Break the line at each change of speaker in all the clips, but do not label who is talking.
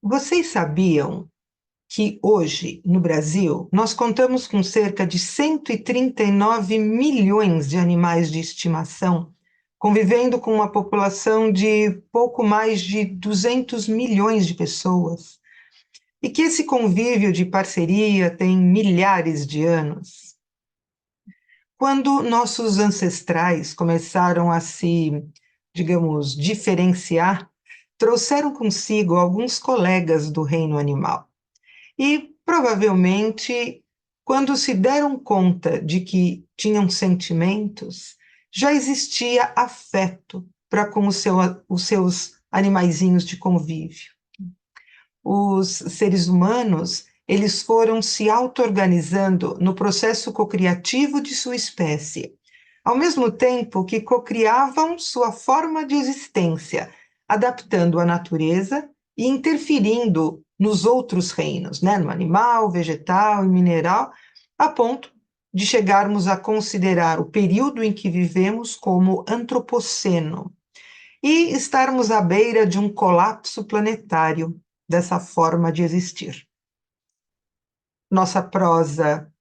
Vocês sabiam que hoje, no Brasil, nós contamos com cerca de 139 milhões de animais de estimação, convivendo com uma população de pouco mais de 200 milhões de pessoas, e que esse convívio de parceria tem milhares de anos? Quando nossos ancestrais começaram a se, digamos, diferenciar, trouxeram consigo alguns colegas do reino animal. E provavelmente, quando se deram conta de que tinham sentimentos, já existia afeto para com os seus animaizinhos de convívio. Os seres humanos, eles foram se auto-organizando no processo cocriativo de sua espécie, ao mesmo tempo que cocriavam sua forma de existência, adaptando a natureza e interferindo nos outros reinos, né? No animal, vegetal e mineral, a ponto de chegarmos a considerar o período em que vivemos como antropoceno e estarmos à beira de um colapso planetário dessa forma de existir. Nossa prosa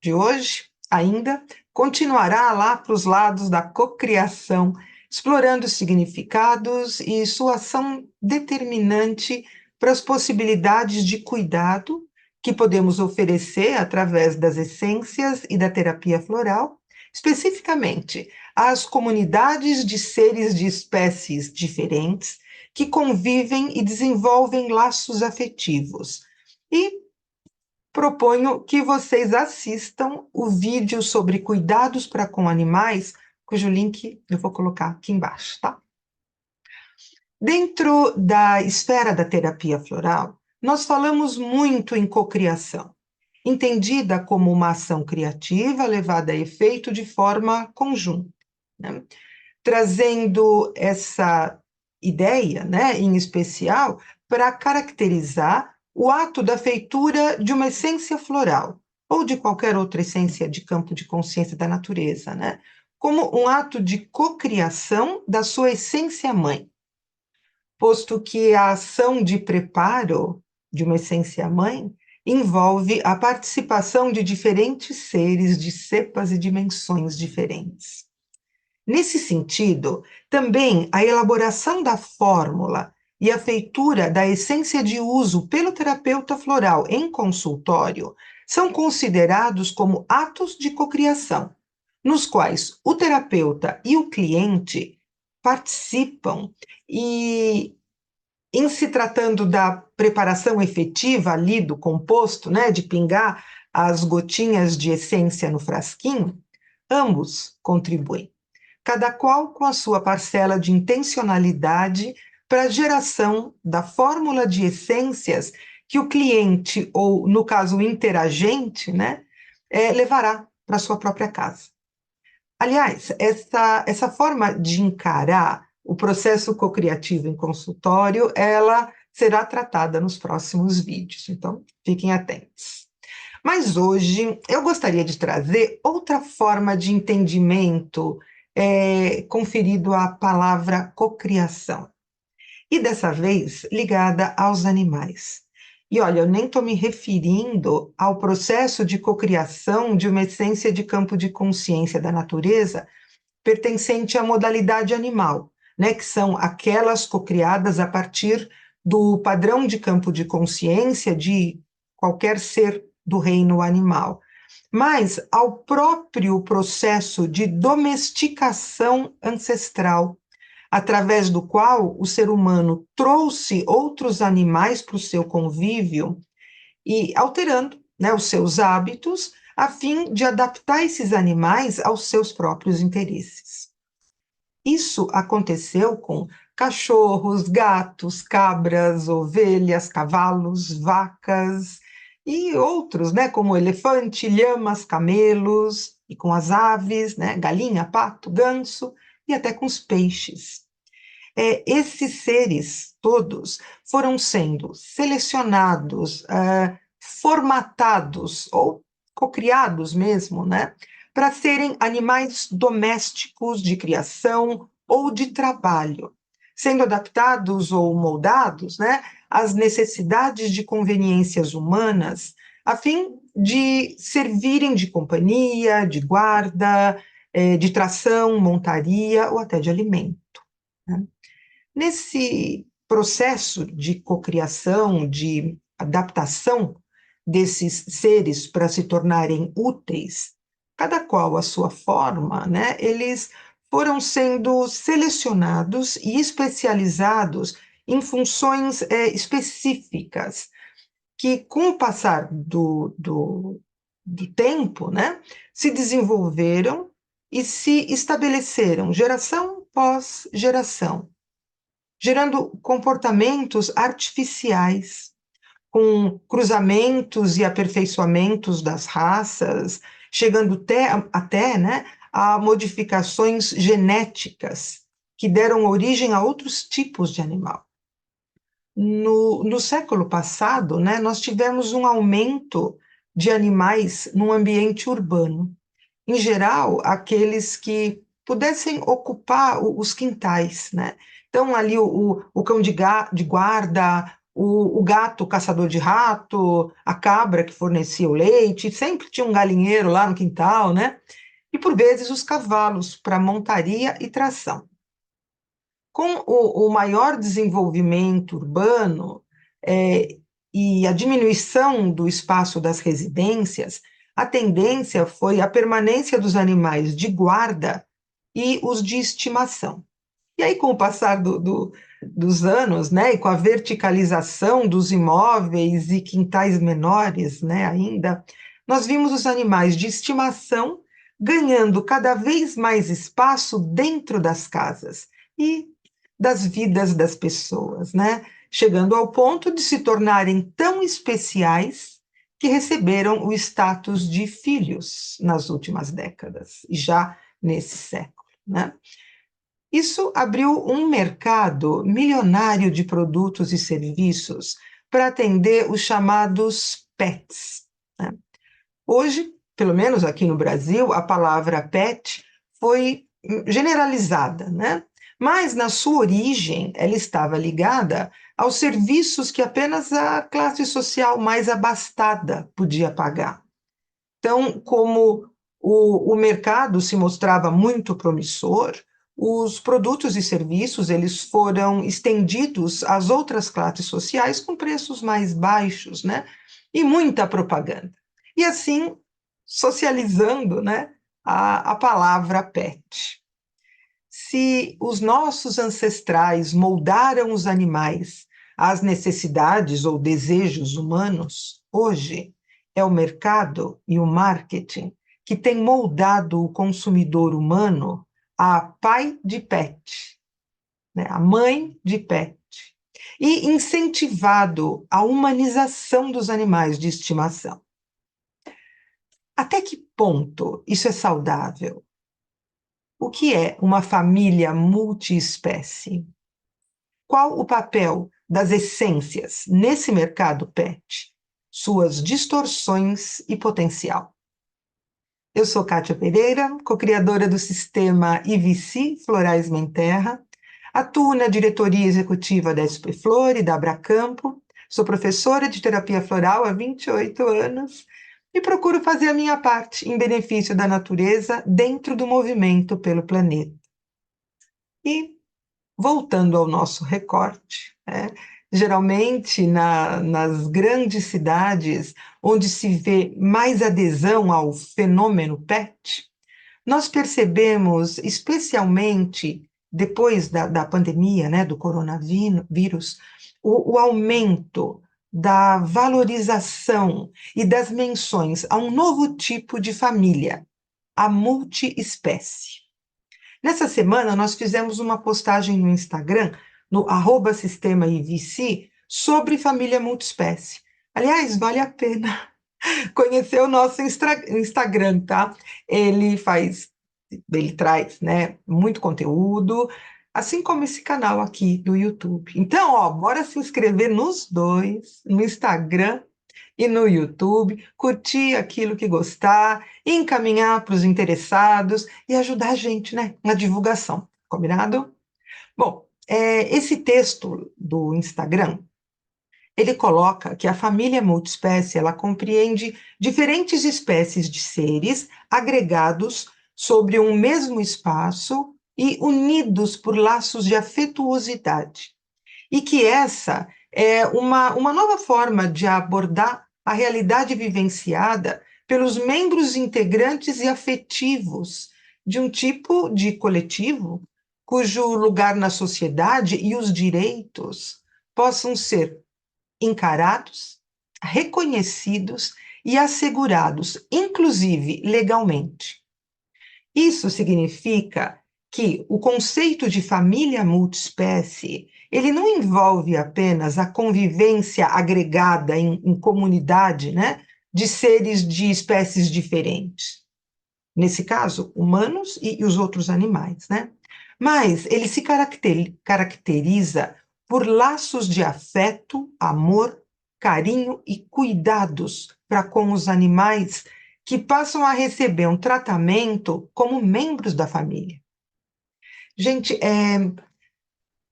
de hoje ainda continuará lá para os lados da cocriação, explorando significados e sua ação determinante para as possibilidades de cuidado que podemos oferecer através das essências e da terapia floral, especificamente às comunidades de seres de espécies diferentes que convivem e desenvolvem laços afetivos. E proponho que vocês assistam o vídeo sobre cuidados para com animais, cujo link eu vou colocar aqui embaixo, tá? Dentro da esfera da terapia floral, nós falamos muito em cocriação, entendida como uma ação criativa levada a efeito de forma conjunta, né? Trazendo essa ideia, né, em especial, para caracterizar o ato da feitura de uma essência floral, ou de qualquer outra essência de campo de consciência da natureza, né, como um ato de cocriação da sua essência mãe, posto que a ação de preparo de uma essência mãe envolve a participação de diferentes seres de cepas e dimensões diferentes. Nesse sentido, também a elaboração da fórmula e a feitura da essência de uso pelo terapeuta floral em consultório são considerados como atos de cocriação, nos quais o terapeuta e o cliente participam e, em se tratando da preparação efetiva ali do composto, né, de pingar as gotinhas de essência no frasquinho, ambos contribuem, cada qual com a sua parcela de intencionalidade para a geração da fórmula de essências que o cliente, ou no caso o interagente, né, levará para a sua própria casa. Aliás, essa forma de encarar o processo cocriativo em consultório, ela será tratada nos próximos vídeos, então fiquem atentos. Mas hoje eu gostaria de trazer outra forma de entendimento conferido à palavra cocriação, e dessa vez ligada aos animais. E olha, eu nem estou me referindo ao processo de cocriação de uma essência de campo de consciência da natureza pertencente à modalidade animal, né, que são aquelas cocriadas a partir do padrão de campo de consciência de qualquer ser do reino animal, mas ao próprio processo de domesticação ancestral, através do qual o ser humano trouxe outros animais para o seu convívio e alterando, né, os seus hábitos, a fim de adaptar esses animais aos seus próprios interesses. Isso aconteceu com cachorros, gatos, cabras, ovelhas, cavalos, vacas e outros, né, como elefante, lhamas, camelos, e com as aves, né, galinha, pato, ganso, e até com os peixes. Esses seres todos foram sendo selecionados, formatados ou cocriados mesmo, né, para serem animais domésticos de criação ou de trabalho, sendo adaptados ou moldados, né, às necessidades de conveniências humanas, a fim de servirem de companhia, de guarda, de tração, montaria ou até de alimento, né? Nesse processo de cocriação, de adaptação desses seres para se tornarem úteis, cada qual a sua forma, né, eles foram sendo selecionados e especializados em funções específicas, que, com o passar do tempo, né, se desenvolveram e se estabeleceram geração pós geração, gerando comportamentos artificiais, com cruzamentos e aperfeiçoamentos das raças, chegando até, né, a modificações genéticas que deram origem a outros tipos de animal. No século passado, né, nós tivemos um aumento de animais no ambiente urbano, em geral, aqueles que pudessem ocupar os quintais, né? Então, ali o cão de guarda, o gato caçador de rato, a cabra que fornecia o leite, sempre tinha um galinheiro lá no quintal, né? E, por vezes, os cavalos para montaria e tração. Com o maior desenvolvimento urbano e a diminuição do espaço das residências, a tendência foi a permanência dos animais de guarda e os de estimação. E aí, com o passar dos anos, né, e com a verticalização dos imóveis e quintais menores, né, ainda, nós vimos os animais de estimação ganhando cada vez mais espaço dentro das casas e das vidas das pessoas, né, chegando ao ponto de se tornarem tão especiais que receberam o status de filhos nas últimas décadas, e já nesse século, né? Isso abriu um mercado milionário de produtos e serviços para atender os chamados pets, né? Hoje, pelo menos aqui no Brasil, a palavra pet foi generalizada, né? Mas, na sua origem, ela estava ligada aos serviços que apenas a classe social mais abastada podia pagar. Então, como o mercado se mostrava muito promissor, os produtos e serviços eles foram estendidos às outras classes sociais com preços mais baixos, né? E muita propaganda. E assim, socializando, né, a palavra pet. Se os nossos ancestrais moldaram os animais às necessidades ou desejos humanos, hoje é o mercado e o marketing que tem moldado o consumidor humano a pai de pet, né, a mãe de pet, e incentivado a humanização dos animais de estimação. Até que ponto isso é saudável? O que é uma família multiespécie? Qual o papel das essências nesse mercado pet, suas distorções e potencial? Eu sou Kátia Pereira, co-criadora do sistema IVC Florais Menterra, atuo na diretoria executiva da SP Flor e da Abracampo, sou professora de terapia floral há 28 anos e procuro fazer a minha parte em benefício da natureza dentro do movimento pelo planeta. E, voltando ao nosso recorte, né, geralmente nas grandes cidades, onde se vê mais adesão ao fenômeno pet, nós percebemos, especialmente depois da pandemia, né, do coronavírus, o aumento da valorização e das menções a um novo tipo de família, a multiespécie. Nessa semana, nós fizemos uma postagem no Instagram, no @sistemaivc, sobre família multiespécie. Aliás, vale a pena conhecer o nosso Instagram, tá? Ele traz, né, muito conteúdo, assim como esse canal aqui do YouTube. Então, ó, bora se inscrever nos dois, no Instagram e no YouTube, curtir aquilo que gostar, encaminhar para os interessados e ajudar a gente, né, na divulgação. Combinado? Bom, Esse texto do Instagram, ele coloca que a família multiespécie, ela compreende diferentes espécies de seres agregados sobre um mesmo espaço e unidos por laços de afetuosidade. E que essa é uma nova forma de abordar a realidade vivenciada pelos membros integrantes e afetivos de um tipo de coletivo cujo lugar na sociedade e os direitos possam ser encarados, reconhecidos e assegurados, inclusive legalmente. Isso significa que o conceito de família multiespécie, ele não envolve apenas a convivência agregada em comunidade, né, de seres de espécies diferentes. Nesse caso, humanos e os outros animais, né? Mas ele se caracteriza por laços de afeto, amor, carinho e cuidados para com os animais que passam a receber um tratamento como membros da família. Gente,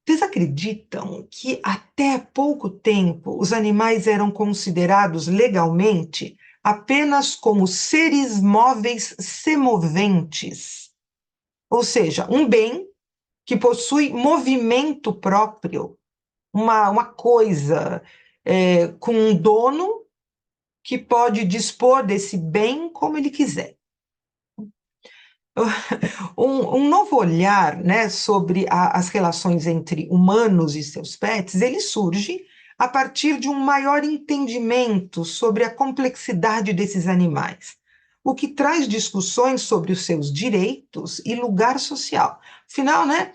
vocês acreditam que até pouco tempo os animais eram considerados legalmente apenas como seres móveis semoventes? Ou seja, um bem que possui movimento próprio, uma coisa com um dono que pode dispor desse bem como ele quiser. Um novo olhar, né, sobre as relações entre humanos e seus pets, ele surge a partir de um maior entendimento sobre a complexidade desses animais, o que traz discussões sobre os seus direitos e lugar social. Afinal, né,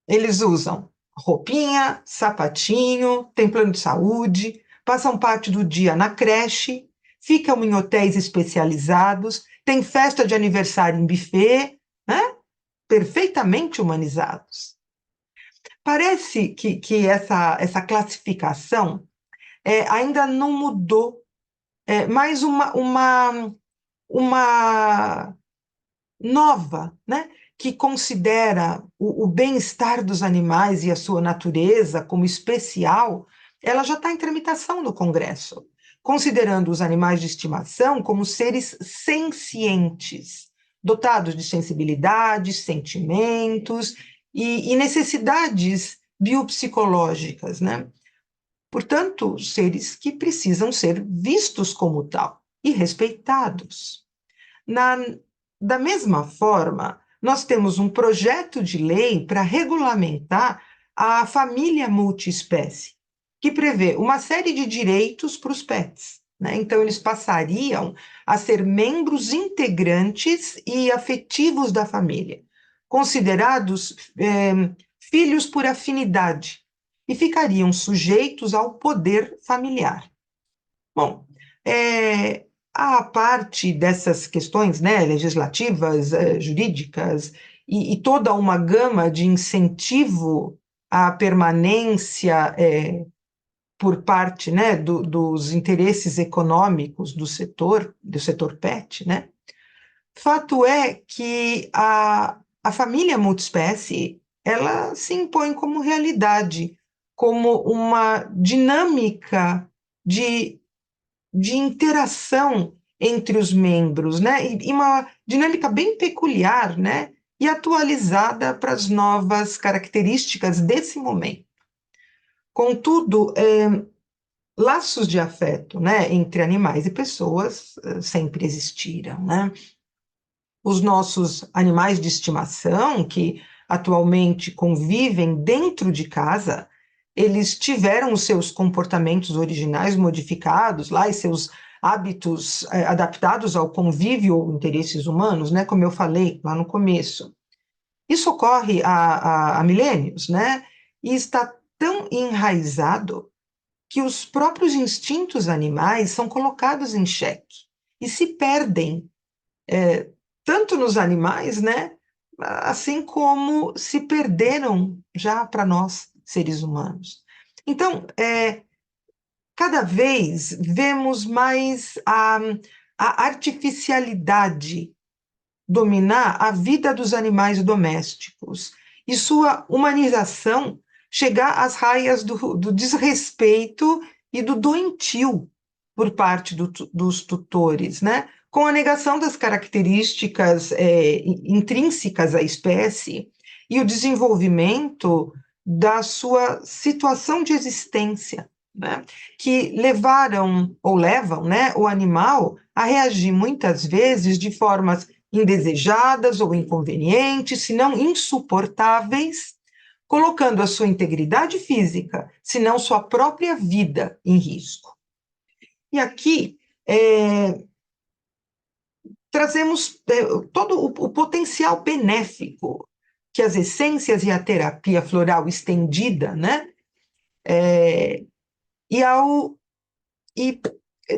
eles usam roupinha, sapatinho, têm plano de saúde, passam parte do dia na creche, ficam em hotéis especializados, têm festa de aniversário em buffet, né? Perfeitamente humanizados. Parece que essa classificação ainda não mudou, mas uma nova, né? Que considera o bem-estar dos animais e a sua natureza como especial, ela já está em tramitação no Congresso, considerando os animais de estimação como seres sencientes, dotados de sensibilidade, sentimentos e necessidades biopsicológicas, né? Portanto, seres que precisam ser vistos como tal e respeitados. Na, da mesma forma, nós temos um projeto de lei para regulamentar a família multiespécie, que prevê uma série de direitos para os pets, né? Então, eles passariam a ser membros integrantes e afetivos da família, considerados filhos por afinidade, e ficariam sujeitos ao poder familiar. Bom, a parte dessas questões, né, legislativas, jurídicas, e toda uma gama de incentivo à permanência por parte, né, dos interesses econômicos do setor pet, né? Fato é que a família multiespécie, ela se impõe como realidade, como uma dinâmica de interação entre os membros, né? E uma dinâmica bem peculiar, né? E atualizada para as novas características desse momento. Contudo, laços de afeto, né, entre animais e pessoas sempre existiram, né? Os nossos animais de estimação, que atualmente convivem dentro de casa, eles tiveram os seus comportamentos originais modificados lá e seus hábitos adaptados ao convívio ou interesses humanos, né? Como eu falei lá no começo. Isso ocorre há milênios, né? E está tão enraizado que os próprios instintos animais são colocados em xeque e se perdem tanto nos animais, né? Assim como se perderam já para nós, seres humanos. Então, cada vez vemos mais a artificialidade dominar a vida dos animais domésticos e sua humanização chegar às raias do desrespeito e do doentio por parte dos tutores, né? Com a negação das características intrínsecas à espécie e o desenvolvimento da sua situação de existência, né? Que levaram ou levam, né, o animal a reagir muitas vezes de formas indesejadas ou inconvenientes, se não insuportáveis, colocando a sua integridade física, se não sua própria vida em risco. E aqui trazemos todo o potencial benéfico que as essências e a terapia floral estendida, né, e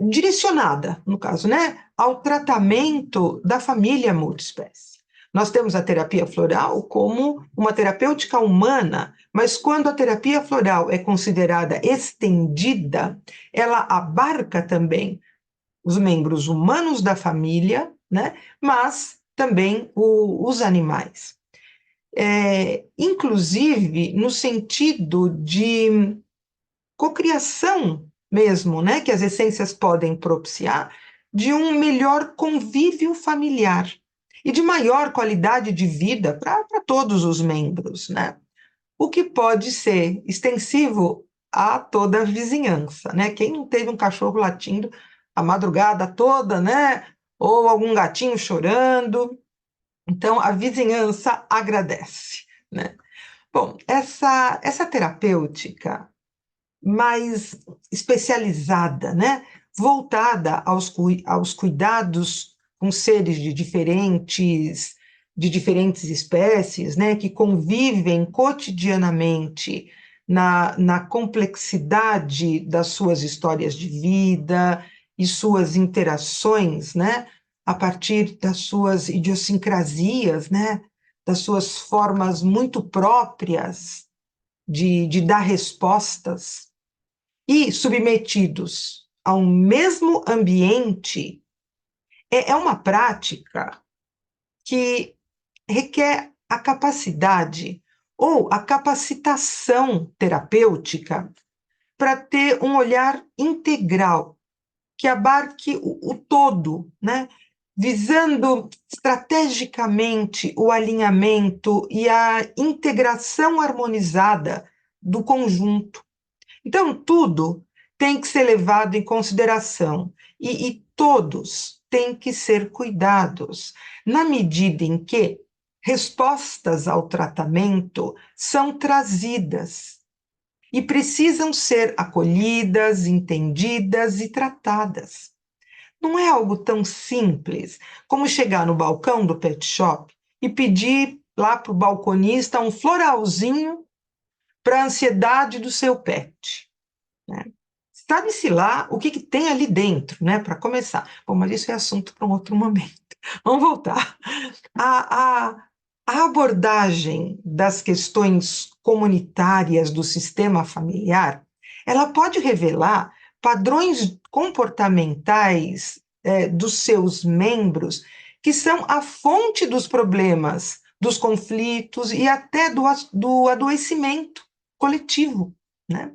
direcionada, no caso, né, ao tratamento da família multiespécie. Nós temos a terapia floral como uma terapêutica humana, mas quando a terapia floral é considerada estendida, ela abarca também os membros humanos da família, né, mas também os animais. Inclusive no sentido de cocriação mesmo, né, que as essências podem propiciar, de um melhor convívio familiar e de maior qualidade de vida para todos os membros, né? O que pode ser extensivo a toda a vizinhança, né? Quem não teve um cachorro latindo a madrugada toda, né? Ou algum gatinho chorando. Então, a vizinhança agradece, né? Bom, essa terapêutica mais especializada, né? Voltada aos cuidados com seres de diferentes espécies, né? Que convivem cotidianamente na complexidade das suas histórias de vida e suas interações, né? A partir das suas idiosincrasias, né? Das suas formas muito próprias de dar respostas e submetidos ao mesmo ambiente, é uma prática que requer a capacidade ou a capacitação terapêutica para ter um olhar integral, que abarque o todo, né? Visando estrategicamente o alinhamento e a integração harmonizada do conjunto. Então, tudo tem que ser levado em consideração e todos têm que ser cuidados, na medida em que respostas ao tratamento são trazidas e precisam ser acolhidas, entendidas e tratadas. Não é algo tão simples como chegar no balcão do pet shop e pedir lá para o balconista um floralzinho para a ansiedade do seu pet, né? Sabe-se lá o que tem ali dentro, né, para começar. Bom, mas isso é assunto para um outro momento. Vamos voltar. A, a, a abordagem das questões comunitárias do sistema familiar, ela pode revelar padrões comportamentais dos seus membros que são a fonte dos problemas, dos conflitos e até do adoecimento coletivo, né?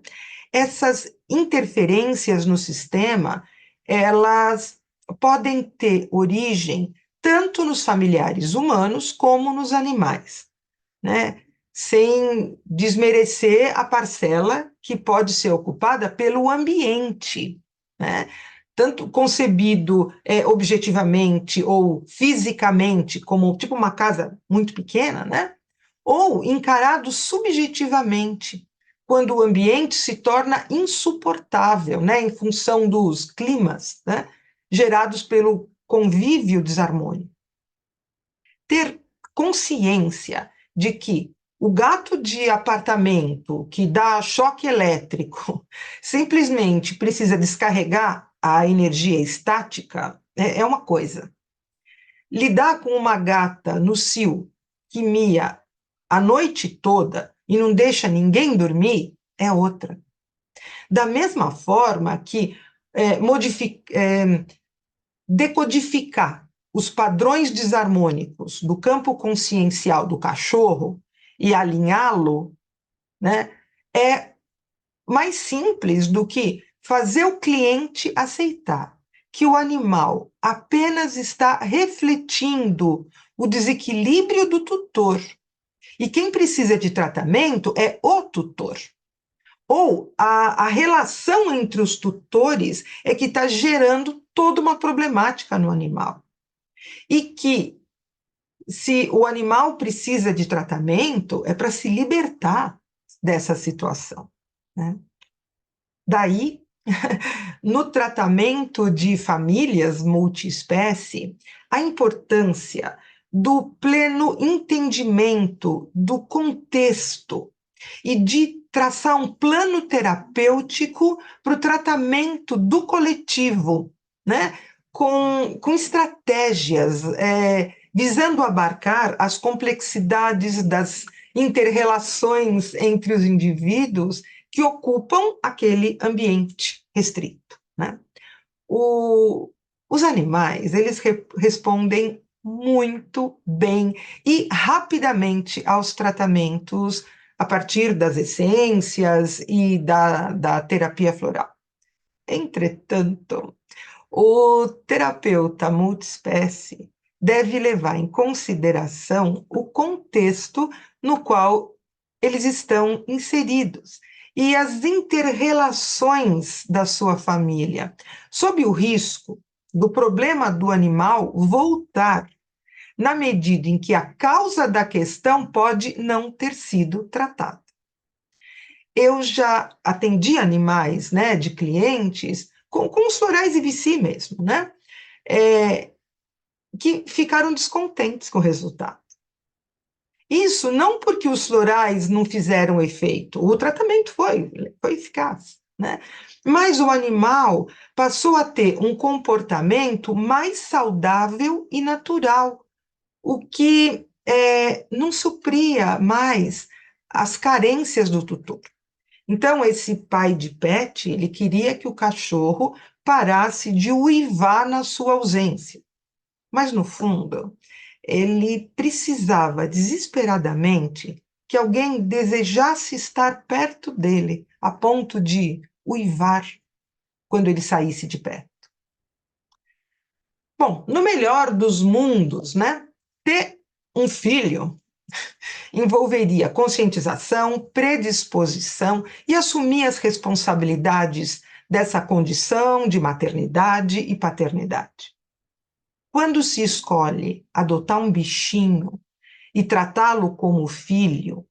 Essas interferências no sistema, elas podem ter origem tanto nos familiares humanos como nos animais, né? Sem desmerecer a parcela que pode ser ocupada pelo ambiente, né? Tanto concebido objetivamente ou fisicamente, como tipo uma casa muito pequena, né? Ou encarado subjetivamente, quando o ambiente se torna insuportável, né? Em função dos climas, né? Gerados pelo convívio desarmônico. Ter consciência de que o gato de apartamento que dá choque elétrico simplesmente precisa descarregar a energia estática é uma coisa. Lidar com uma gata no cio que mia a noite toda e não deixa ninguém dormir é outra. Da mesma forma que decodificar os padrões desarmônicos do campo consciencial do cachorro e alinhá-lo, né, é mais simples do que fazer o cliente aceitar que o animal apenas está refletindo o desequilíbrio do tutor e quem precisa de tratamento é o tutor. Ou a relação entre os tutores é que está gerando toda uma problemática no animal. E que, se o animal precisa de tratamento, é para se libertar dessa situação, né? Daí, no tratamento de famílias multiespécie, a importância do pleno entendimento do contexto e de traçar um plano terapêutico para o tratamento do coletivo, né? Com estratégias, visando abarcar as complexidades das inter-relações entre os indivíduos que ocupam aquele ambiente restrito, né? Os animais, eles respondem muito bem e rapidamente aos tratamentos a partir das essências e da terapia floral. Entretanto, o terapeuta multiespécie deve levar em consideração o contexto no qual eles estão inseridos e as inter-relações da sua família, sob o risco do problema do animal voltar na medida em que a causa da questão pode não ter sido tratada. Eu já atendi animais, né, de clientes com os florais e vici mesmo, né, que ficaram descontentes com o resultado. Isso não porque os florais não fizeram efeito, o tratamento foi eficaz, né? Mas o animal passou a ter um comportamento mais saudável e natural, o que não supria mais as carências do tutor. Então, esse pai de pet, ele queria que o cachorro parasse de uivar na sua ausência. Mas, no fundo, ele precisava desesperadamente que alguém desejasse estar perto dele, a ponto de uivar quando ele saísse de perto. Bom, no melhor dos mundos, né? Ter um filho envolveria conscientização, predisposição e assumir as responsabilidades dessa condição de maternidade e paternidade. Quando se escolhe adotar um bichinho e tratá-lo como filho,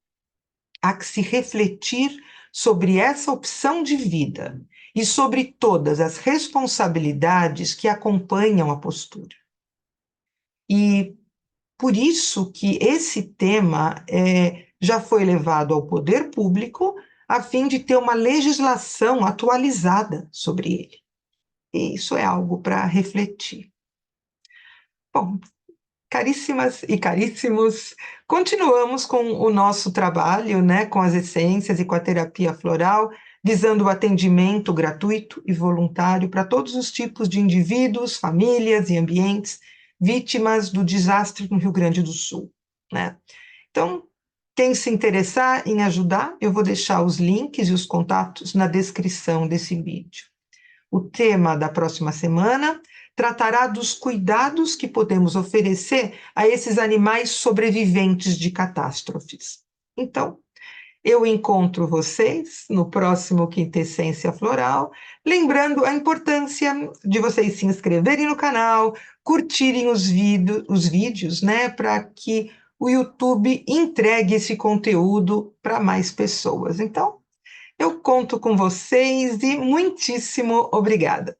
há que se refletir sobre essa opção de vida e sobre todas as responsabilidades que acompanham a postura. E por isso que esse tema já foi levado ao poder público a fim de ter uma legislação atualizada sobre ele. E isso é algo para refletir. Bom, caríssimas e caríssimos, continuamos com o nosso trabalho, né, com as essências e com a terapia floral, visando o atendimento gratuito e voluntário para todos os tipos de indivíduos, famílias e ambientes vítimas do desastre no Rio Grande do Sul, né? Então, quem se interessar em ajudar, eu vou deixar os links e os contatos na descrição desse vídeo. O tema da próxima semana tratará dos cuidados que podemos oferecer a esses animais sobreviventes de catástrofes. Então, eu encontro vocês no próximo Quintessência Floral, lembrando a importância de vocês se inscreverem no canal, curtirem os vídeos, né, para que o YouTube entregue esse conteúdo para mais pessoas. Então, eu conto com vocês e muitíssimo obrigada.